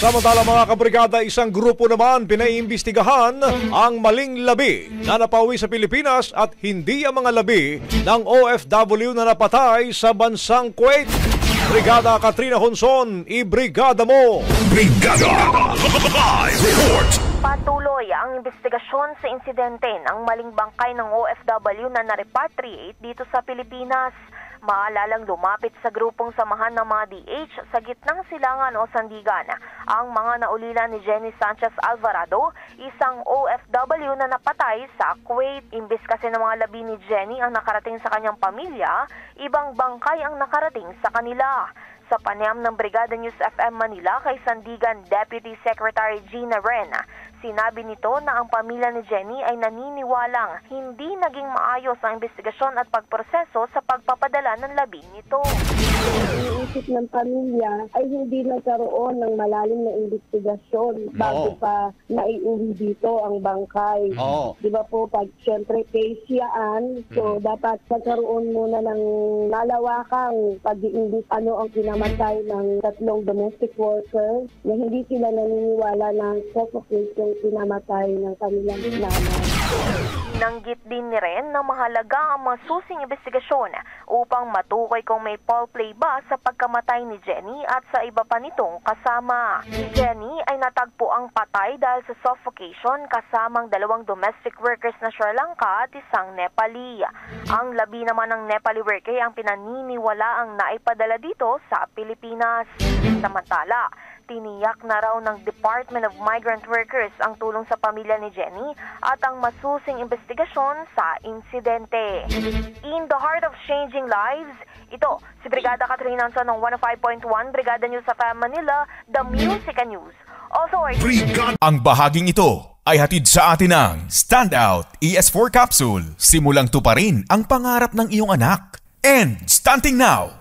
Samantala mga kabrigada, isang grupo naman pinaiimbestigahan ang maling labi na napauwi sa Pilipinas at hindi ang mga labi ng OFW na napatay sa bansang Kuwait. Brigada Katrina Honson, ibrigada mo! Brigada! Live report! Patuloy ang investigasyon sa insidente ng maling bangkay ng OFW na na-repatriate dito sa Pilipinas. Maalalang lumapit sa grupong samahan ng mga DH sa gitnang silangan o sandigan ang mga naulila ni Jenny Sanchez Alvarado, isang OFW na napatay sa Kuwait. Imbes kasi ng mga labi ni Jenny ang nakarating sa kanyang pamilya, ibang bangkay ang nakarating sa kanila. Sa panayam ng Brigada News FM Manila kay Sandigan Deputy Secretary Gina Ren, sinabi nito na ang pamilya ni Jenny ay naniniwalang hindi naging maayos ang investigasyon at pagproseso sa pagpapadala ng labi nito. Iniisip ng pamilya ay hindi nagkaroon ng malalim na investigasyon bago pa naiuwi dito ang bangkay. Di ba po, pag siyempre case yan, so dapat magkaroon muna ng malawakang pag-iimbis ano ang kinamatay ng 3 domestic workers na hindi sila naniniwala na suffocate yung kinamatay ng kanilang nanay. Nanggit din ni Ren na mahalaga ang masusing investigasyon upang matukoy kung may foul play ba sa pagkamatay ni Jenny at sa iba pa nitong kasama. Si Jenny ay natagpo ang patay dahil sa suffocation kasamang 2 domestic workers na Sri Lanka at isang Nepali. Ang labi naman ng Nepali worker ang pinaniniwala ang naipadala dito sa Pilipinas. Samantala, tiniyak na raw ng Department of Migrant Workers ang tulong sa pamilya ni Jenny at ang masusing investigasyon sa insidente. In the heart of changing lives, ito si Brigada Katrina Honson ng 105.1 Brigada News FM Manila, The Music and News. Also, ang bahaging ito ay hatid sa atin ng Standout ES4 Capsule. Simulang tuparin ang pangarap ng iyong anak. And stunting now!